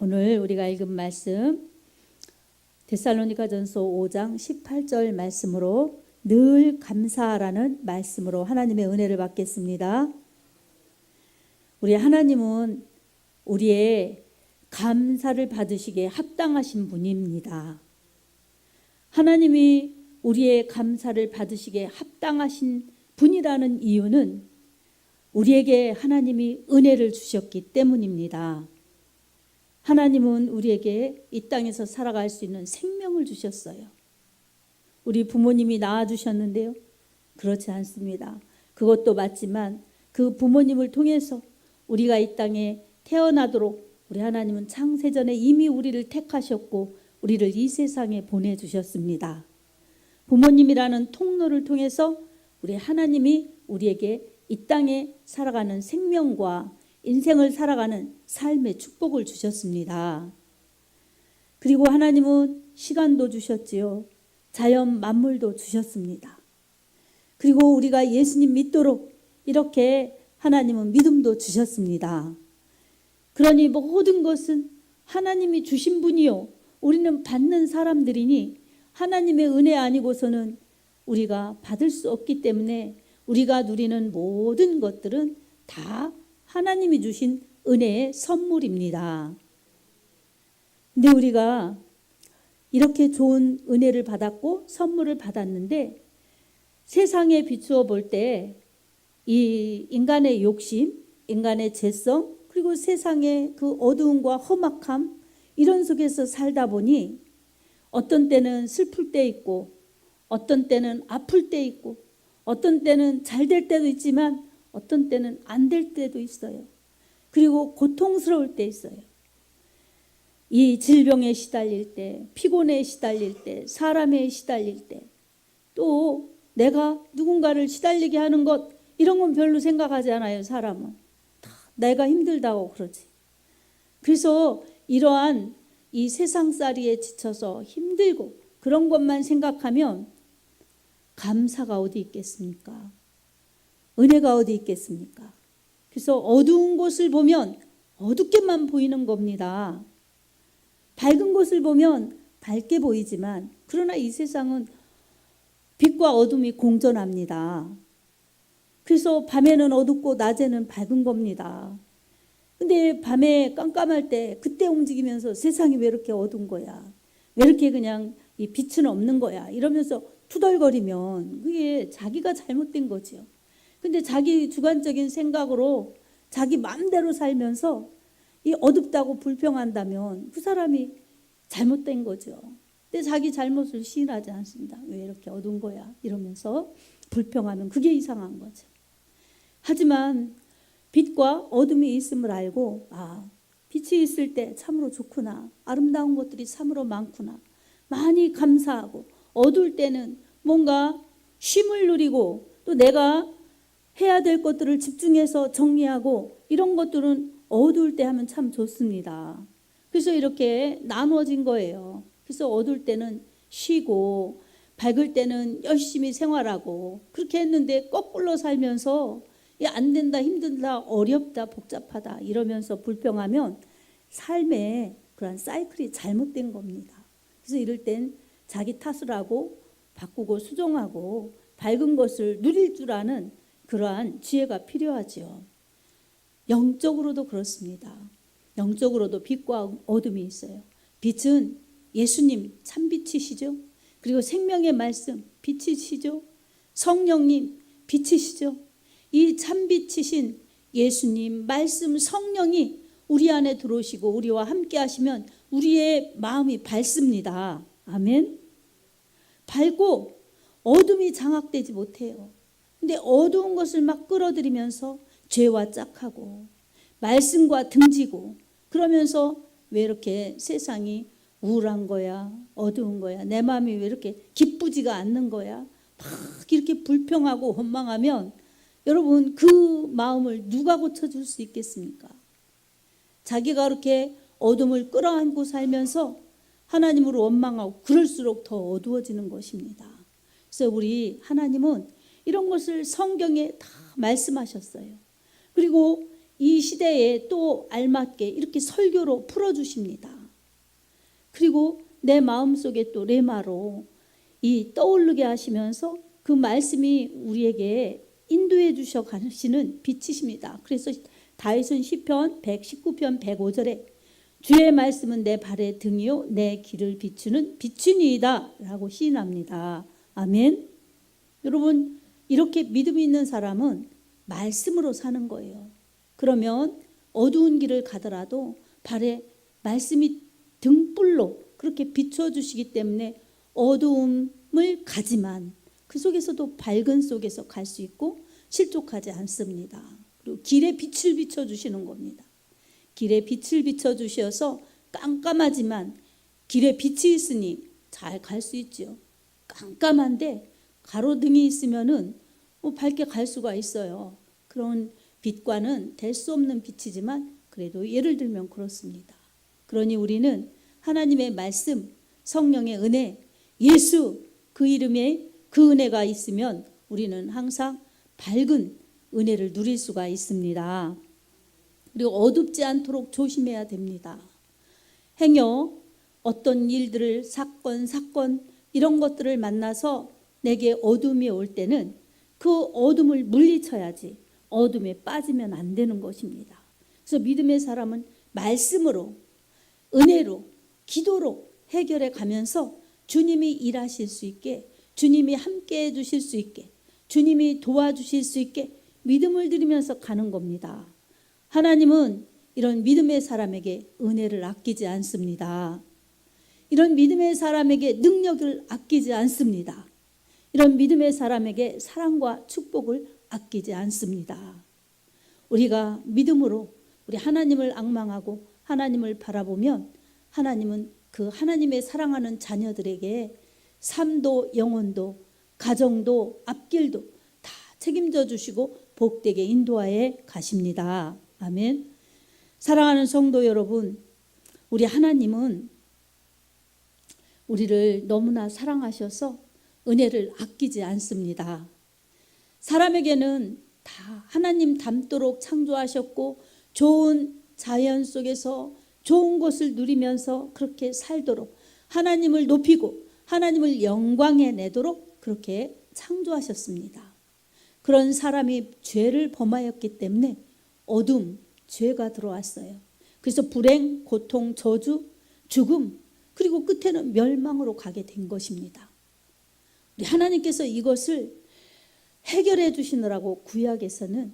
오늘 우리가 읽은 말씀 데살로니가전서 5장 18절 말씀으로 늘 감사하라는 말씀으로 하나님의 은혜를 받겠습니다. 우리 하나님은 우리의 감사를 받으시기에 합당하신 분입니다. 하나님이 우리의 감사를 받으시기에 합당하신 분이라는 이유는 우리에게 하나님이 은혜를 주셨기 때문입니다. 하나님은 우리에게 이 땅에서 살아갈 수 있는 생명을 주셨어요. 우리 부모님이 낳아주셨는데요, 그렇지 않습니다. 그것도 맞지만 그 부모님을 통해서 우리가 이 땅에 태어나도록 우리 하나님은 창세전에 이미 우리를 택하셨고 우리를 이 세상에 보내주셨습니다. 부모님이라는 통로를 통해서 우리 하나님이 우리에게 이 땅에 살아가는 생명과 인생을 살아가는 삶의 축복을 주셨습니다. 그리고 하나님은 시간도 주셨지요. 자연 만물도 주셨습니다. 그리고 우리가 예수님 믿도록 이렇게 하나님은 믿음도 주셨습니다. 그러니 모든 것은 하나님이 주신 분이요, 우리는 받는 사람들이니 하나님의 은혜 아니고서는 우리가 받을 수 없기 때문에 우리가 누리는 모든 것들은 다 하나님이 주신 은혜의 선물입니다. 근데 우리가 이렇게 좋은 은혜를 받았고 선물을 받았는데 세상에 비추어 볼 때 이 인간의 욕심, 인간의 죄성, 그리고 세상의 그 어두움과 험악함, 이런 속에서 살다 보니 어떤 때는 슬플 때 있고 어떤 때는 아플 때 있고 어떤 때는 잘 될 때도 있지만 어떤 때는 안 될 때도 있어요. 그리고 고통스러울 때 있어요. 이 질병에 시달릴 때, 피곤에 시달릴 때, 사람에 시달릴 때, 또 내가 누군가를 시달리게 하는 것, 이런 건 별로 생각하지 않아요. 사람은 다 내가 힘들다고 그러지. 그래서 이러한 이 세상살이에 지쳐서 힘들고 그런 것만 생각하면 감사가 어디 있겠습니까? 은혜가 어디 있겠습니까? 그래서 어두운 곳을 보면 어둡게만 보이는 겁니다. 밝은 곳을 보면 밝게 보이지만 그러나 이 세상은 빛과 어둠이 공존합니다. 그래서 밤에는 어둡고 낮에는 밝은 겁니다. 근데 밤에 깜깜할 때 그때 움직이면서 세상이 왜 이렇게 어두운 거야? 왜 이렇게 그냥 이 빛은 없는 거야? 이러면서 투덜거리면 그게 자기가 잘못된 거지요. 근데 자기 주관적인 생각으로 자기 마음대로 살면서 이 어둡다고 불평한다면 그 사람이 잘못된 거죠. 근데 자기 잘못을 시인하지 않습니다. 왜 이렇게 어두운 거야? 이러면서 불평하면 그게 이상한 거죠. 하지만 빛과 어둠이 있음을 알고 빛이 있을 때 참으로 좋구나. 아름다운 것들이 참으로 많구나. 많이 감사하고 어두울 때는 뭔가 쉼을 누리고 또 내가 해야 될 것들을 집중해서 정리하고 이런 것들은 어두울 때 하면 참 좋습니다. 그래서 이렇게 나누어진 거예요. 그래서 어두울 때는 쉬고 밝을 때는 열심히 생활하고 그렇게 했는데 거꾸로 살면서 안 된다, 힘든다, 어렵다, 복잡하다 이러면서 불평하면 삶의 그런 사이클이 잘못된 겁니다. 그래서 이럴 땐 자기 탓을 하고 바꾸고 수정하고 밝은 것을 누릴 줄 아는 그러한 지혜가 필요하죠. 영적으로도 그렇습니다. 영적으로도 빛과 어둠이 있어요. 빛은 예수님 참빛이시죠. 그리고 생명의 말씀 빛이시죠. 성령님 빛이시죠. 이 참빛이신 예수님 말씀 성령이 우리 안에 들어오시고 우리와 함께 하시면 우리의 마음이 밝습니다. 아멘. 밝고 어둠이 장악되지 못해요. 근데 어두운 것을 막 끌어들이면서 죄와 짝하고 말씀과 등지고 그러면서 왜 이렇게 세상이 우울한 거야, 어두운 거야, 내 마음이 왜 이렇게 기쁘지가 않는 거야, 막 이렇게 불평하고 원망하면 여러분 그 마음을 누가 고쳐줄 수 있겠습니까? 자기가 그렇게 어둠을 끌어안고 살면서 하나님으로 원망하고 그럴수록 더 어두워지는 것입니다. 그래서 우리 하나님은 이런 것을 성경에 다 말씀하셨어요. 그리고 이 시대에 또 알맞게 이렇게 설교로 풀어주십니다. 그리고 내 마음속에 또 레마로 이 떠오르게 하시면서 그 말씀이 우리에게 인도해 주셔 가시는 빛이십니다. 그래서 다윗은 시편 119편 105절에 주의 말씀은 내 발의 등이요 내 길을 비추는 빛이니이다 라고 시인합니다. 아멘. 여러분, 이렇게 믿음이 있는 사람은 말씀으로 사는 거예요. 그러면 어두운 길을 가더라도 발에 말씀이 등불로 그렇게 비춰주시기 때문에 어두움을 가지만 그 속에서도 밝은 속에서 갈 수 있고 실족하지 않습니다. 그리고 길에 빛을 비춰주시는 겁니다. 길에 빛을 비춰주셔서 깜깜하지만 길에 빛이 있으니 잘 갈 수 있죠. 깜깜한데 가로등이 있으면은 밝게 갈 수가 있어요. 그런 빛과는 될 수 없는 빛이지만 그래도 예를 들면 그렇습니다. 그러니 우리는 하나님의 말씀, 성령의 은혜, 예수 그 이름에 그 은혜가 있으면 우리는 항상 밝은 은혜를 누릴 수가 있습니다. 그리고 어둡지 않도록 조심해야 됩니다. 행여 어떤 일들을 사건 이런 것들을 만나서 내게 어둠이 올 때는 그 어둠을 물리쳐야지 어둠에 빠지면 안 되는 것입니다. 그래서 믿음의 사람은 말씀으로 은혜로 기도로 해결해 가면서 주님이 일하실 수 있게 주님이 함께해 주실 수 있게 주님이 도와주실 수 있게 믿음을 드리면서 가는 겁니다. 하나님은 이런 믿음의 사람에게 은혜를 아끼지 않습니다. 이런 믿음의 사람에게 능력을 아끼지 않습니다. 이런 믿음의 사람에게 사랑과 축복을 아끼지 않습니다. 우리가 믿음으로 우리 하나님을 앙망하고 하나님을 바라보면 하나님은 그 하나님의 사랑하는 자녀들에게 삶도 영혼도 가정도 앞길도 다 책임져 주시고 복되게 인도하여 가십니다. 아멘. 사랑하는 성도 여러분, 우리 하나님은 우리를 너무나 사랑하셔서 은혜를 아끼지 않습니다. 사람에게는 다 하나님 닮도록 창조하셨고 좋은 자연 속에서 좋은 것을 누리면서 그렇게 살도록 하나님을 높이고 하나님을 영광에 내도록 그렇게 창조하셨습니다. 그런 사람이 죄를 범하였기 때문에 어둠, 죄가 들어왔어요. 그래서 불행, 고통, 저주, 죽음, 그리고 끝에는 멸망으로 가게 된 것입니다. 우리 하나님께서 이것을 해결해 주시느라고 구약에서는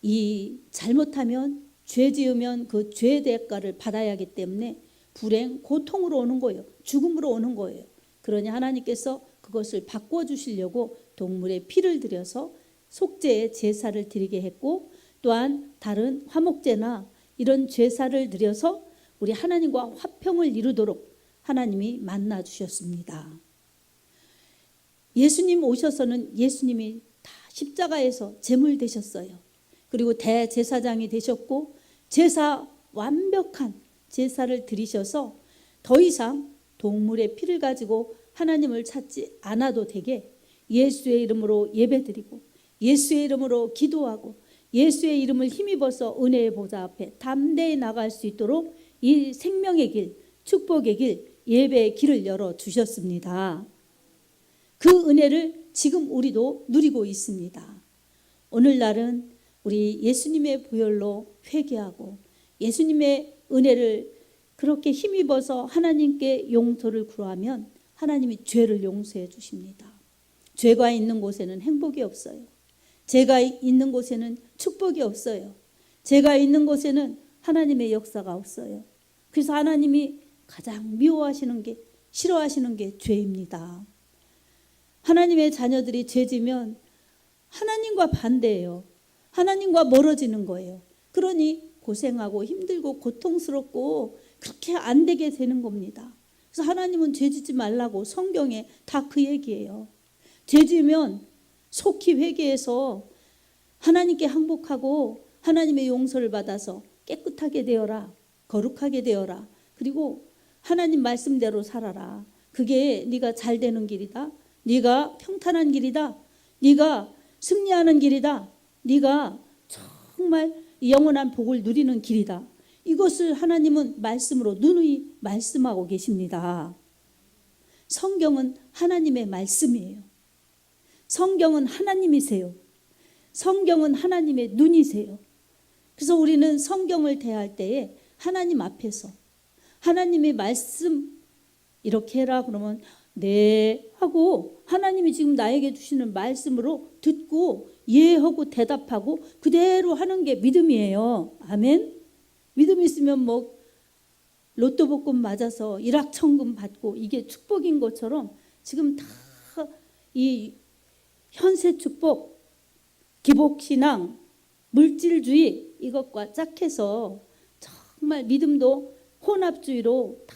이 잘못하면 죄 지으면 그 죄의 대가를 받아야 하기 때문에 불행, 고통으로 오는 거예요. 죽음으로 오는 거예요. 그러니 하나님께서 그것을 바꿔주시려고 동물의 피를 들여서 속죄의 제사를 드리게 했고 또한 다른 화목제나 이런 제사를 드려서 우리 하나님과 화평을 이루도록 하나님이 만나 주셨습니다. 예수님 오셔서는 예수님이 다 십자가에서 제물 되셨어요. 그리고 대제사장이 되셨고 제사 완벽한 제사를 드리셔서 더 이상 동물의 피를 가지고 하나님을 찾지 않아도 되게 예수의 이름으로 예배드리고 예수의 이름으로 기도하고 예수의 이름을 힘입어서 은혜의 보좌 앞에 담대히 나갈 수 있도록 이 생명의 길, 축복의 길, 예배의 길을 열어주셨습니다. 그 은혜를 지금 우리도 누리고 있습니다. 오늘날은 우리 예수님의 보혈로 회개하고 예수님의 은혜를 그렇게 힘입어서 하나님께 용서를 구하면 하나님이 죄를 용서해 주십니다. 죄가 있는 곳에는 행복이 없어요. 죄가 있는 곳에는 축복이 없어요. 죄가 있는 곳에는 하나님의 역사가 없어요. 그래서 하나님이 가장 미워하시는 게 싫어하시는 게 죄입니다. 하나님의 자녀들이 죄지면 하나님과 반대예요. 하나님과 멀어지는 거예요. 그러니 고생하고 힘들고 고통스럽고 그렇게 안 되게 되는 겁니다. 그래서 하나님은 죄지지 말라고 성경에 다 그 얘기예요. 죄지면 속히 회개해서 하나님께 항복하고 하나님의 용서를 받아서 깨끗하게 되어라. 거룩하게 되어라. 그리고 하나님 말씀대로 살아라. 그게 네가 잘 되는 길이다. 네가 평탄한 길이다. 네가 승리하는 길이다. 네가 정말 영원한 복을 누리는 길이다. 이것을 하나님은 말씀으로 누누이 말씀하고 계십니다. 성경은 하나님의 말씀이에요. 성경은 하나님이세요. 성경은 하나님의 눈이세요. 그래서 우리는 성경을 대할 때에 하나님 앞에서 하나님의 말씀 이렇게 해라 그러면 네 하고 하나님이 지금 나에게 주시는 말씀으로 듣고 예 하고 대답하고 그대로 하는 게 믿음이에요. 아멘. 믿음 있으면 뭐 로또 복권 맞아서 일확천금 받고 이게 축복인 것처럼 지금 다 이 현세 축복, 기복신앙, 물질주의 이것과 짝해서 정말 믿음도 혼합주의로 다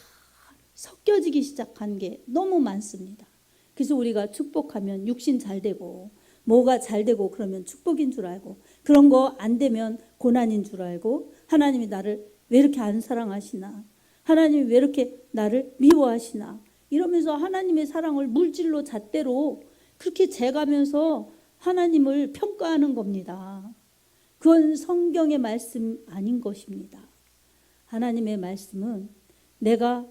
섞여지기 시작한 게 너무 많습니다. 그래서 우리가 축복하면 육신 잘 되고 뭐가 잘 되고 그러면 축복인 줄 알고 그런 거 안 되면 고난인 줄 알고 하나님이 나를 왜 이렇게 안 사랑하시나, 하나님이 왜 이렇게 나를 미워하시나 이러면서 하나님의 사랑을 물질로 잣대로 그렇게 재가면서 하나님을 평가하는 겁니다. 그건 성경의 말씀 아닌 것입니다. 하나님의 말씀은 내가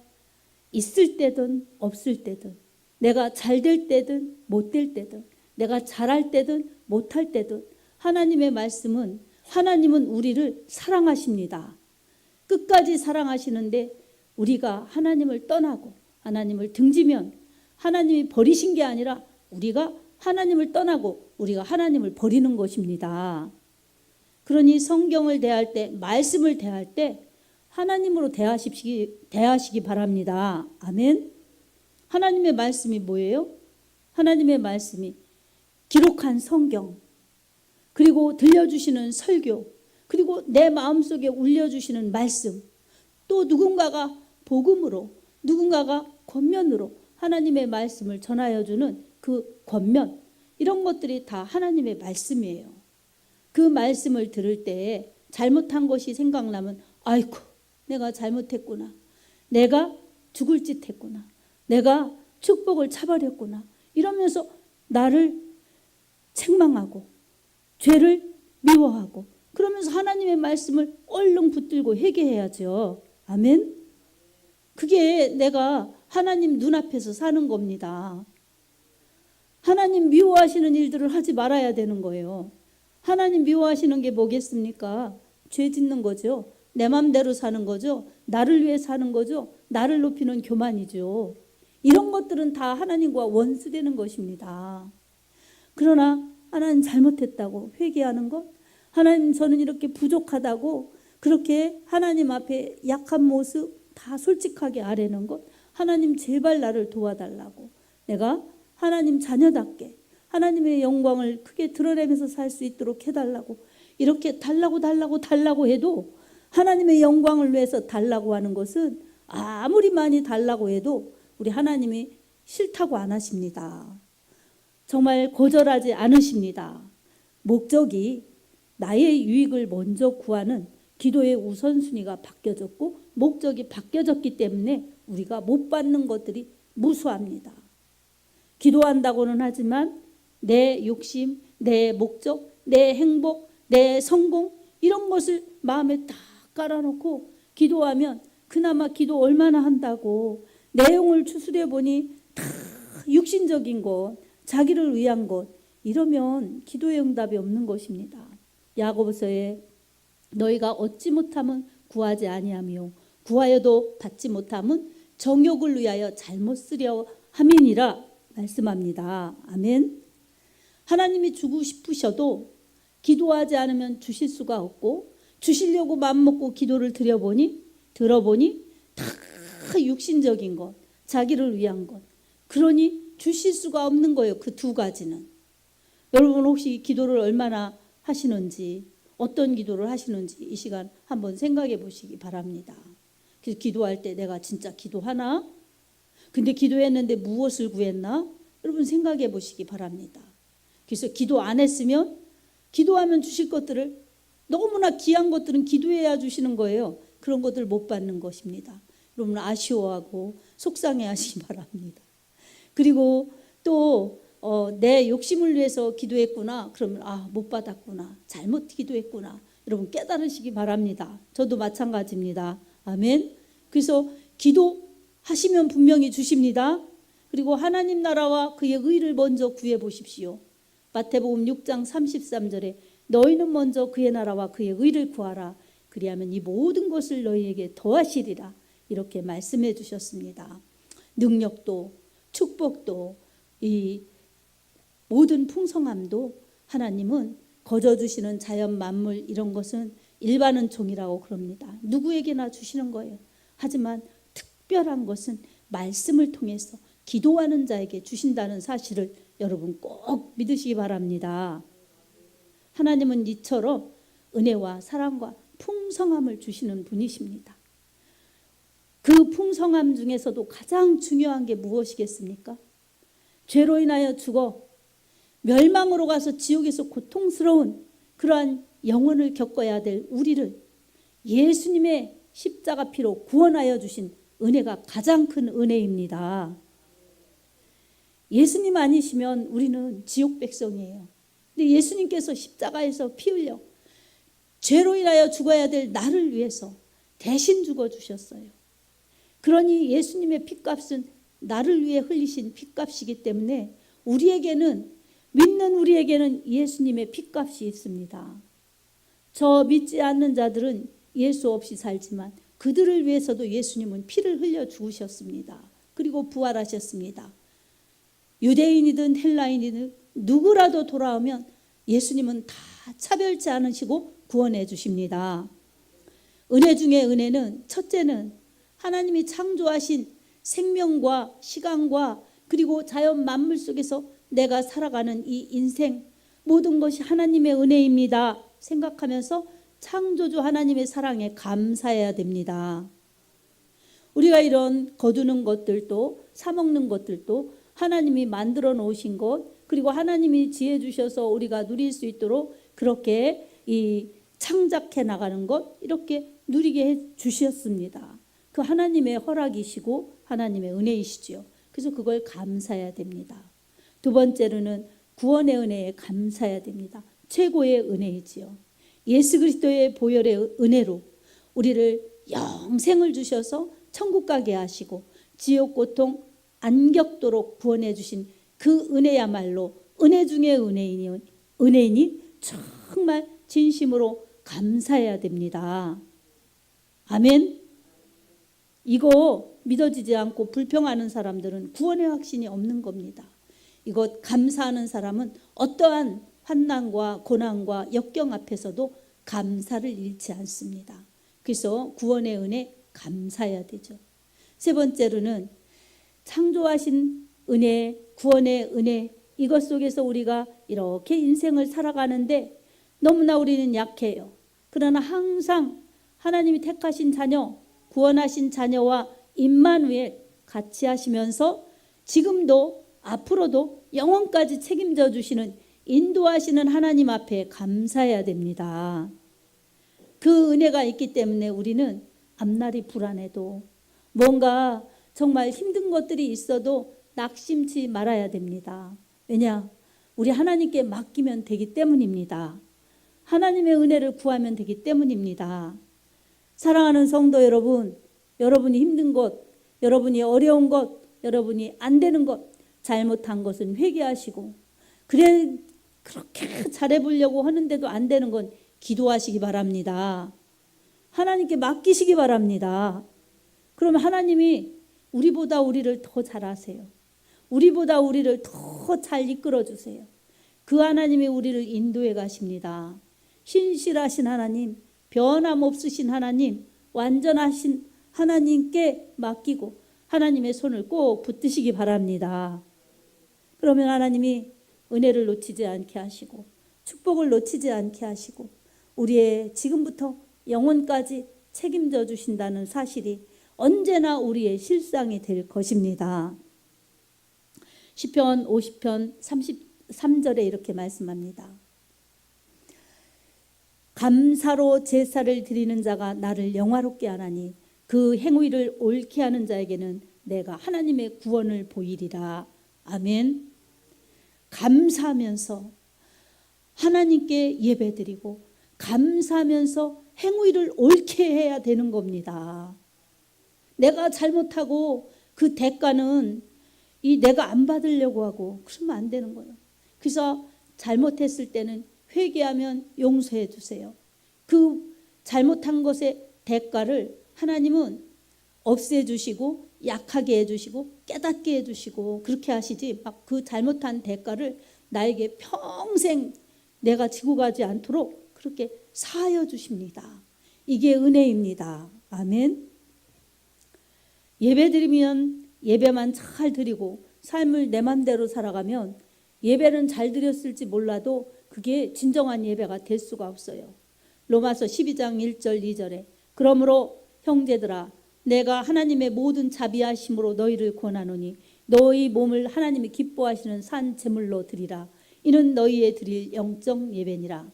있을 때든 없을 때든 내가 잘 될 때든 못 될 때든 내가 잘할 때든 못할 때든 하나님의 말씀은 하나님은 우리를 사랑하십니다. 끝까지 사랑하시는데 우리가 하나님을 떠나고 하나님을 등지면 하나님이 버리신 게 아니라 우리가 하나님을 떠나고 우리가 하나님을 버리는 것입니다. 그러니 성경을 대할 때 말씀을 대할 때 하나님으로 대하시기 바랍니다. 아멘. 하나님의 말씀이 뭐예요? 하나님의 말씀이 기록한 성경, 그리고 들려주시는 설교, 그리고 내 마음속에 울려주시는 말씀, 또 누군가가 복음으로, 누군가가 권면으로 하나님의 말씀을 전하여주는 그 권면, 이런 것들이 다 하나님의 말씀이에요. 그 말씀을 들을 때 잘못한 것이 생각나면 아이고 내가 잘못했구나, 내가 죽을 짓 했구나, 내가 축복을 차버렸구나 이러면서 나를 책망하고 죄를 미워하고 그러면서 하나님의 말씀을 얼른 붙들고 회개해야죠. 아멘. 그게 내가 하나님 눈앞에서 사는 겁니다. 하나님 미워하시는 일들을 하지 말아야 되는 거예요. 하나님 미워하시는 게 뭐겠습니까? 죄 짓는 거죠. 내 맘대로 사는 거죠. 나를 위해 사는 거죠. 나를 높이는 교만이죠. 이런 것들은 다 하나님과 원수되는 것입니다. 그러나 하나님 잘못했다고 회개하는 것, 하나님 저는 이렇게 부족하다고 그렇게 하나님 앞에 약한 모습 다 솔직하게 아뢰는 것, 하나님 제발 나를 도와달라고, 내가 하나님 자녀답게 하나님의 영광을 크게 드러내면서 살 수 있도록 해달라고, 이렇게 달라고 해도 하나님의 영광을 위해서 달라고 하는 것은 아무리 많이 달라고 해도 우리 하나님이 싫다고 안 하십니다. 정말 거절하지 않으십니다. 목적이 나의 유익을 먼저 구하는 기도의 우선순위가 바뀌어졌고 목적이 바뀌어졌기 때문에 우리가 못 받는 것들이 무수합니다. 기도한다고는 하지만 내 욕심, 내 목적, 내 행복, 내 성공 이런 것을 마음에 딱 깔아놓고 기도하면 그나마 기도 얼마나 한다고 내용을 추스려 보니 다 육신적인 것, 자기를 위한 것 이러면 기도의 응답이 없는 것입니다. 야고보서에 너희가 얻지 못하면 구하지 아니하며 구하여도 받지 못하면 정욕을 위하여 잘못 쓰려 함이니라 말씀합니다. 아멘. 하나님이 주고 싶으셔도 기도하지 않으면 주실 수가 없고 주시려고 맘먹고 기도를 들어보니 다 육신적인 것, 자기를 위한 것. 그러니 주실 수가 없는 거예요. 그 두 가지는. 여러분 혹시 기도를 얼마나 하시는지, 어떤 기도를 하시는지 이 시간 한번 생각해 보시기 바랍니다. 그래서 기도할 때 내가 진짜 기도하나? 근데 기도했는데 무엇을 구했나? 여러분 생각해 보시기 바랍니다. 그래서 기도 안 했으면 기도하면 주실 것들을 너무나 귀한 것들은 기도해야 주시는 거예요. 그런 것들 못 받는 것입니다. 여러분 아쉬워하고 속상해 하시기 바랍니다. 그리고 또 내 욕심을 위해서 기도했구나. 그러면 못 받았구나. 잘못 기도했구나. 여러분 깨달으시기 바랍니다. 저도 마찬가지입니다. 아멘. 그래서 기도하시면 분명히 주십니다. 그리고 하나님 나라와 그의 의를 먼저 구해 보십시오. 마태복음 6장 33절에 너희는 먼저 그의 나라와 그의 의를 구하라. 그리하면 이 모든 것을 너희에게 더하시리라. 이렇게 말씀해 주셨습니다. 능력도 축복도 이 모든 풍성함도 하나님은 거저주시는 자연 만물 이런 것은 일반은 종이라고 그럽니다. 누구에게나 주시는 거예요. 하지만 특별한 것은 말씀을 통해서 기도하는 자에게 주신다는 사실을 여러분 꼭 믿으시기 바랍니다. 하나님은 이처럼 은혜와 사랑과 풍성함을 주시는 분이십니다. 그 풍성함 중에서도 가장 중요한 게 무엇이겠습니까? 죄로 인하여 죽어 멸망으로 가서 지옥에서 고통스러운 그러한 영혼을 겪어야 될 우리를 예수님의 십자가 피로 구원하여 주신 은혜가 가장 큰 은혜입니다. 예수님 아니시면 우리는 지옥 백성이에요. 근데 예수님께서 십자가에서 피 흘려 죄로 인하여 죽어야 될 나를 위해서 대신 죽어주셨어요. 그러니 예수님의 핏값은 나를 위해 흘리신 핏값이기 때문에 믿는 우리에게는 예수님의 핏값이 있습니다. 저 믿지 않는 자들은 예수 없이 살지만 그들을 위해서도 예수님은 피를 흘려 죽으셨습니다. 그리고 부활하셨습니다. 유대인이든 헬라인이든 누구라도 돌아오면 예수님은 다 차별치 않으시고 구원해 주십니다. 은혜 중에 은혜는 첫째는 하나님이 창조하신 생명과 시간과 그리고 자연 만물 속에서 내가 살아가는 이 인생 모든 것이 하나님의 은혜입니다. 생각하면서 창조주 하나님의 사랑에 감사해야 됩니다. 우리가 이런 거두는 것들도 사먹는 것들도 하나님이 만들어 놓으신 것 그리고 하나님이 지혜 주셔서 우리가 누릴 수 있도록 그렇게 이 창작해 나가는 것 이렇게 누리게 해 주셨습니다. 그 하나님의 허락이시고 하나님의 은혜이시죠. 그래서 그걸 감사해야 됩니다. 두 번째로는 구원의 은혜에 감사해야 됩니다. 최고의 은혜이지요. 예수 그리스도의 보혈의 은혜로 우리를 영생을 주셔서 천국 가게 하시고 지옥 고통 안 겪도록 구원해 주신 그 은혜야말로 은혜 중에 은혜이니 정말 진심으로 감사해야 됩니다. 아멘. 이거 믿어지지 않고 불평하는 사람들은 구원의 확신이 없는 겁니다. 이것 감사하는 사람은 어떠한 환난과 고난과 역경 앞에서도 감사를 잃지 않습니다. 그래서 구원의 은혜 감사해야 되죠. 세 번째로는 창조하신 은혜, 구원의 은혜 이것 속에서 우리가 이렇게 인생을 살아가는데 너무나 우리는 약해요. 그러나 항상 하나님이 택하신 자녀, 구원하신 자녀와 임마누엘 같이 하시면서 지금도 앞으로도 영원까지 책임져 주시는 인도하시는 하나님 앞에 감사해야 됩니다. 그 은혜가 있기 때문에 우리는 앞날이 불안해도 뭔가 정말 힘든 것들이 있어도 낙심치 말아야 됩니다. 왜냐? 우리 하나님께 맡기면 되기 때문입니다. 하나님의 은혜를 구하면 되기 때문입니다. 사랑하는 성도 여러분, 여러분이 힘든 것, 여러분이 어려운 것, 여러분이 안 되는 것, 잘못한 것은 회개하시고 그렇게 잘해보려고 하는데도 안 되는 건 기도하시기 바랍니다. 하나님께 맡기시기 바랍니다. 그러면 하나님이 우리보다 우리를 더 잘 아세요. 우리보다 우리를 더 잘 이끌어 주세요. 그 하나님이 우리를 인도해 가십니다. 신실하신 하나님, 변함없으신 하나님, 완전하신 하나님께 맡기고 하나님의 손을 꼭 붙드시기 바랍니다. 그러면 하나님이 은혜를 놓치지 않게 하시고 축복을 놓치지 않게 하시고 우리의 지금부터 영원까지 책임져 주신다는 사실이 언제나 우리의 실상이 될 것입니다. 시편 50편 33절에 이렇게 말씀합니다. 감사로 제사를 드리는 자가 나를 영화롭게 하나니 그 행위를 옳게 하는 자에게는 내가 하나님의 구원을 보이리라. 아멘. 감사하면서 하나님께 예배드리고 감사하면서 행위를 옳게 해야 되는 겁니다. 내가 잘못하고 그 대가는 내가 안 받으려고 하고 그러면 안 되는 거예요. 그래서 잘못했을 때는 회개하면 용서해 주세요. 그 잘못한 것의 대가를 하나님은 없애주시고 약하게 해주시고 깨닫게 해주시고 그렇게 하시지, 막 그 잘못한 대가를 나에게 평생 내가 지고 가지 않도록 그렇게 사하여 주십니다. 이게 은혜입니다. 아멘. 예배 드리면 예배만 잘 드리고 삶을 내 맘대로 살아가면 예배는 잘 드렸을지 몰라도 그게 진정한 예배가 될 수가 없어요. 로마서 12장 1절 2절에 그러므로 형제들아 내가 하나님의 모든 자비하심으로 너희를 권하노니 너희 몸을 하나님이 기뻐하시는 산 제물로 드리라. 이는 너희의 드릴 영적 예배니라.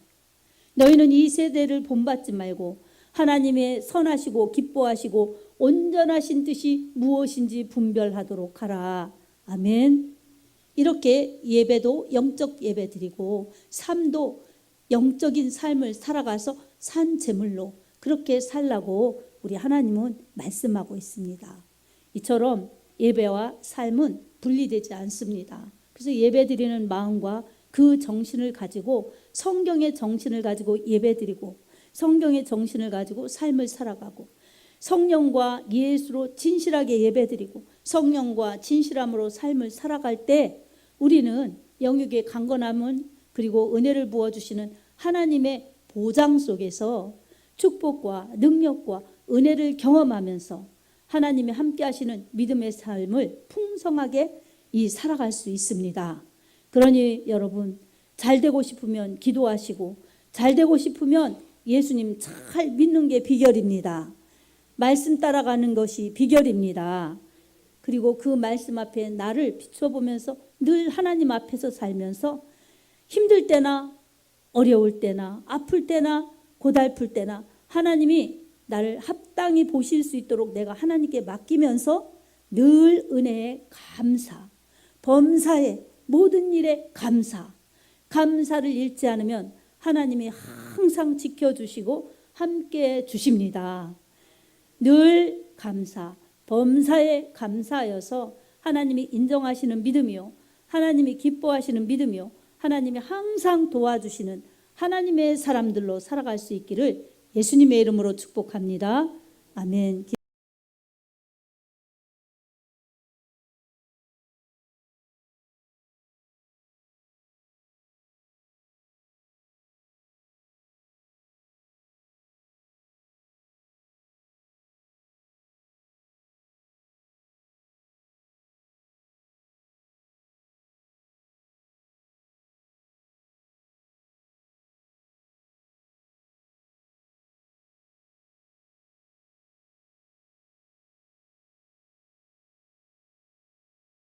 너희는 이 세대를 본받지 말고 하나님의 선하시고 기뻐하시고 온전하신 뜻이 무엇인지 분별하도록 하라. 아멘. 이렇게 예배도 영적 예배 드리고 삶도 영적인 삶을 살아가서 산 제물로 그렇게 살라고 우리 하나님은 말씀하고 있습니다. 이처럼 예배와 삶은 분리되지 않습니다. 그래서 예배 드리는 마음과 그 정신을 가지고 성경의 정신을 가지고 예배 드리고 성경의 정신을 가지고 삶을 살아가고 성령과 예수로 진실하게 예배 드리고 성령과 진실함으로 삶을 살아갈 때 우리는 영육의 강건함은 그리고 은혜를 부어주시는 하나님의 보장 속에서 축복과 능력과 은혜를 경험하면서 하나님이 함께 하시는 믿음의 삶을 풍성하게 살아갈 수 있습니다. 그러니 여러분 잘 되고 싶으면 기도하시고 잘 되고 싶으면 예수님 잘 믿는 게 비결입니다. 말씀 따라가는 것이 비결입니다. 그리고 그 말씀 앞에 나를 비춰보면서 늘 하나님 앞에서 살면서 힘들 때나 어려울 때나 아플 때나 고달플 때나 하나님이 나를 합당히 보실 수 있도록 내가 하나님께 맡기면서 늘 은혜에 감사, 범사에 모든 일에 감사를 잃지 않으면 하나님이 항상 지켜주시고 함께 주십니다. 늘 감사, 범사에 감사하여서 하나님이 인정하시는 믿음이요 하나님이 기뻐하시는 믿음이요 하나님이 항상 도와주시는 하나님의 사람들로 살아갈 수 있기를 예수님의 이름으로 축복합니다. 아멘.